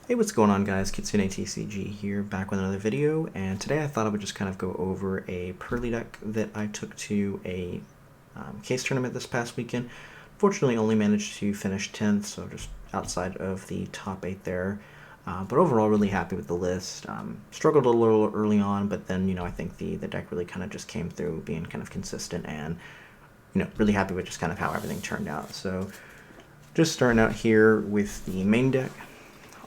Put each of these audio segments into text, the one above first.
Hey, what's going on, guys? Kitsune TCG here, back with another video, and today I thought I would just kind of go over a Purrely deck that I took to a case tournament this past weekend. Fortunately, only managed to finish 10th, so just outside of the top 8 there. But overall, really happy with the list. Struggled a little early on, but then, I think the deck really kind of just came through being kind of consistent and, really happy with just kind of how everything turned out. So just starting out here with the main deck.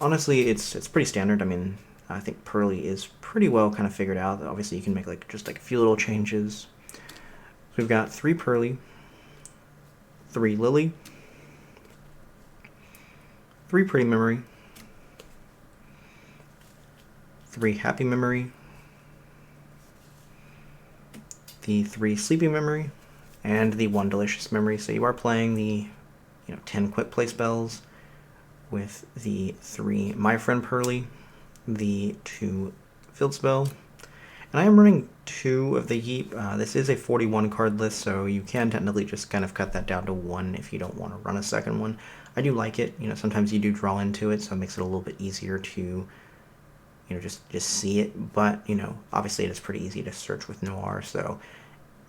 Honestly, it's pretty standard. I mean, I think Purrely is pretty well kind of figured out. Obviously, you can make just a few little changes. So we've got 3 Purrely, 3 Lily, 3 Pretty Memory, 3 Happy Memory, the 3 Sleepy Memory, and the 1 Delicious Memory. So you are playing the 10 Quick Play spells with the 3 My Friend Purrely, the 2 Field Spell, and I am running 2 of the Yeep. This is a 41 card list, so you can technically just kind of cut that down to 1 if you don't want to run a second one. I do like it. Sometimes you do draw into it, so it makes it a little bit easier to just see it. But obviously it is pretty easy to search with Noir, so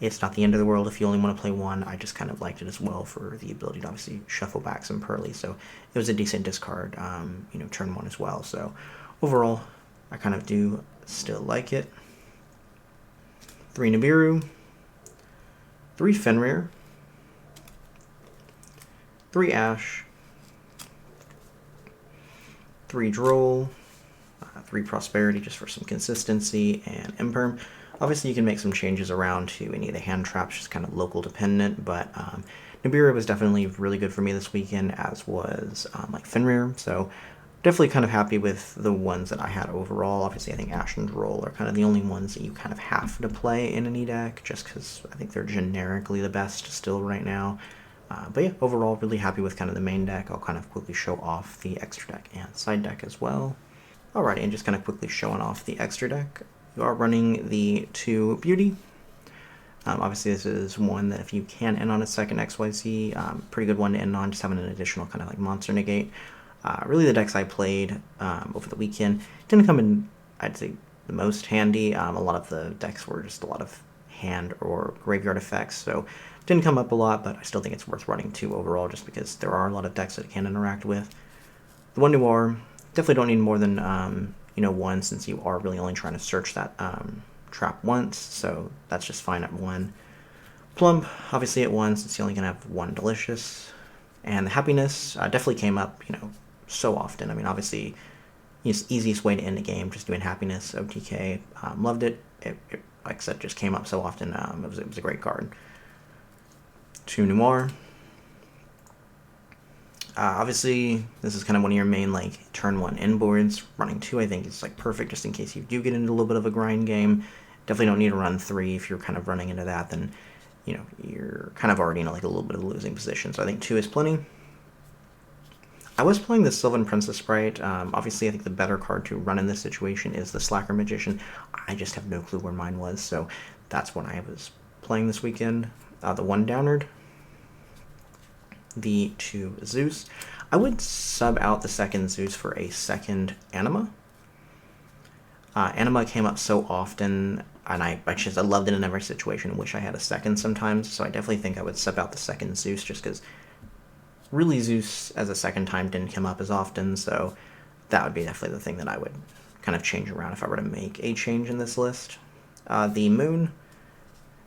it's not the end of the world if you only want to play 1. I just kind of liked it as well for the ability to obviously shuffle back some Purrely, so it was a decent discard, turn 1 as well. So overall, I kind of do still like it. 3 Nibiru, 3 Fenrir, 3 Ash, 3 Droll, 3 Prosperity just for some consistency, and Imperm. Obviously, you can make some changes around to any of the hand traps, just kind of local dependent, but Nibiru was definitely really good for me this weekend, as was Fenrir, so definitely kind of happy with the ones that I had overall. Obviously, I think Ash and Droll are kind of the only ones that you kind of have to play in any deck, just because I think they're generically the best still right now. But yeah, overall, really happy with kind of the main deck. I'll kind of quickly show off the extra deck and side deck as well. Alrighty, and just kind of quickly showing off the extra deck. You are running the 2 Beauty. Obviously, this is one that if you can end on a second XYZ, pretty good one to end on, just having an additional kind of like monster negate. Really, the decks I played over the weekend didn't come in, I'd say, the most handy. A lot of the decks were just a lot of hand or graveyard effects, so didn't come up a lot, but I still think it's worth running 2 overall, just because there are a lot of decks that it can interact with. The 1 Noir, definitely don't need more than 1, since you are really only trying to search that trap once, so that's just fine at 1. Plump, obviously at 1, since you only can have 1 Delicious. And the Happiness definitely came up, so often. I mean, obviously, it's easiest way to end a game, just doing Happiness, OTK. Loved it. It. Like I said, just came up so often. It was a great card. 2 Noir. Obviously, this is kind of one of your main turn 1 inboards. Running 2, I think, is perfect just in case you do get into a little bit of a grind game. Definitely don't need to run 3 if you're kind of running into that. Then you're kind of already in a little bit of a losing position. So I think 2 is plenty. I was playing the Sylvan Princess Sprite. Obviously, I think the better card to run in this situation is the Slacker Magician. I just have no clue where mine was, so that's what I was playing this weekend. The 1 Downard, the 2 Zeus. I would sub out the second Zeus for a second Anima. Anima came up so often, and I loved it in every situation. Wish I had a second sometimes, so I definitely think I would sub out the second Zeus, just because really Zeus as a second time didn't come up as often, so that would be definitely the thing that I would kind of change around if I were to make a change in this list. The Moon.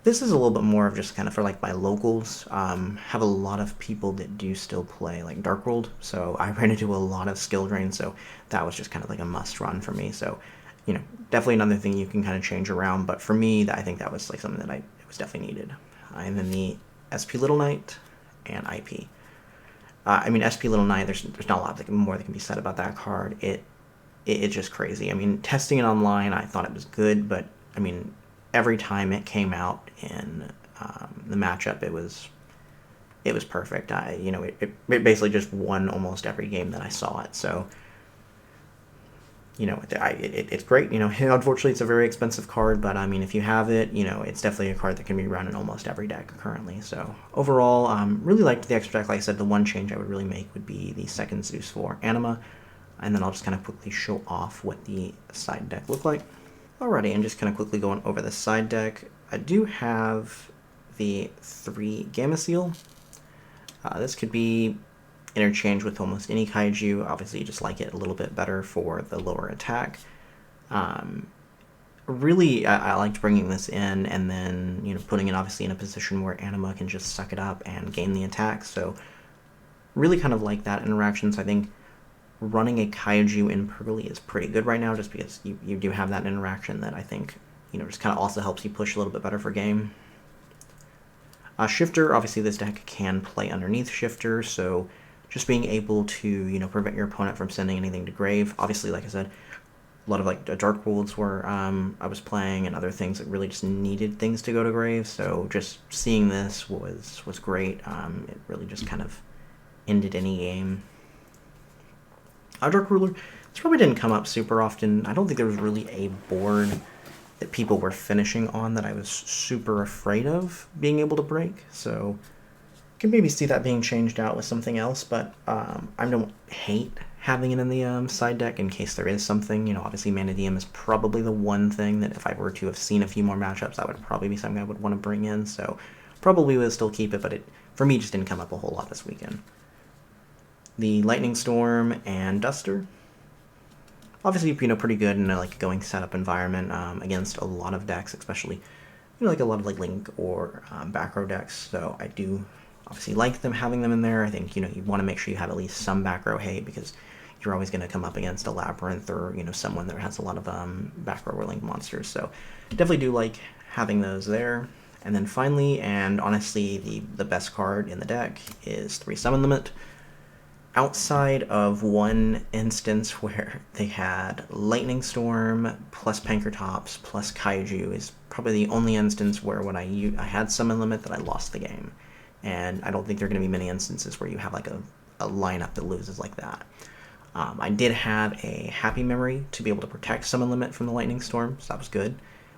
This is a little bit more of just kind of for my locals. Have a lot of people that do still play Dark World, so I ran into a lot of skill drain, so that was just kind of a must run for me. So definitely another thing you can kind of change around, but for me, I think that was something that it was definitely needed. And then the SP Little Knight and IP. I mean, SP Little Knight, there's not a lot more that can be said about that card. It's just crazy. I mean, testing it online, I thought it was good, but I mean, every time it came out in the matchup, it was perfect. It basically just won almost every game that I saw it. So it's great. Unfortunately, it's a very expensive card, but I mean, if you have it, it's definitely a card that can be run in almost every deck currently. So overall, really liked the extra deck. Like I said, the one change I would really make would be the second Zeus for Anima. and then I'll just kind of quickly show off what the side deck look like. Alrighty, and just kind of quickly going over the side deck, I do have the 3 Gamma Seal. This could be interchanged with almost any kaiju. Obviously, you just like it a little bit better for the lower attack. Really, I liked bringing this in and then, putting it obviously in a position where Anima can just suck it up and gain the attack. So really kind of like that interaction. So I think running a kaiju in Purrely is pretty good right now, just because you do have that interaction that I think, just kind of also helps you push a little bit better for game. Shifter, obviously this deck can play underneath Shifter, so just being able to, prevent your opponent from sending anything to grave. Obviously, like I said, a lot of like Dark Worlds where I was playing and other things that really just needed things to go to grave, so just seeing this was great. It really just kind of ended any game. Dark Ruler, this probably didn't come up super often. I don't think there was really a board that people were finishing on that I was super afraid of being able to break, so I can maybe see that being changed out with something else, but I don't hate having it in the side deck in case there is something. Obviously Manadium is probably the one thing that if I were to have seen a few more matchups, that would probably be something I would want to bring in, so probably would still keep it, but it, for me, just didn't come up a whole lot this weekend. The Lightning Storm and Duster, obviously, pretty good in a going setup environment against a lot of decks, especially, like a lot of Link or back row decks. So I do obviously like them, having them in there. I think, you want to make sure you have at least some back row hate, because you're always going to come up against a Labyrinth or, someone that has a lot of back row or Link monsters. So definitely do like having those there. And then finally, and honestly, the best card in the deck is 3 Summon Limit. Outside of one instance where they had Lightning Storm plus Pankratops plus Kaiju is probably the only instance where when I had Summon Limit that I lost the game. And I don't think there are going to be many instances where you have a lineup that loses like that. I did have a Happy Memory to be able to protect Summon Limit from the Lightning Storm, so that was good.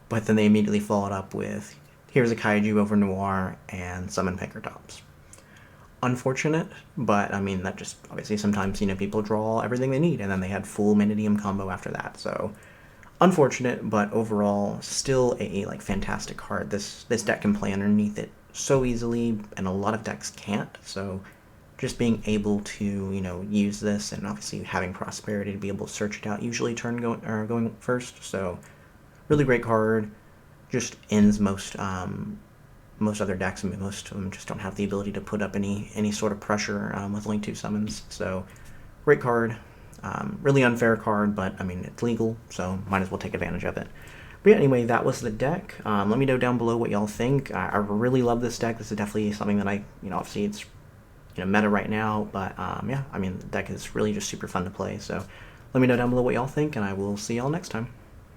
But then they immediately followed up with, here's a Kaiju over Noir and Summon Pankratops. Unfortunate, but that just obviously sometimes people draw everything they need, and then they had full Manadium combo after that. So unfortunate, but overall still a fantastic card. This deck can play underneath it so easily, and a lot of decks can't. So just being able to use this, and obviously having Prosperity to be able to search it out, usually turn going first. So really great card. Just ends most other decks. Most of them just don't have the ability to put up any sort of pressure with Link 2 summons. So, great card. Really unfair card, but it's legal, so might as well take advantage of it. But yeah, anyway, that was the deck. Let me know down below what y'all think. I really love this deck. This is definitely something that obviously it's meta right now, but yeah, the deck is really just super fun to play. So, let me know down below what y'all think, and I will see y'all next time.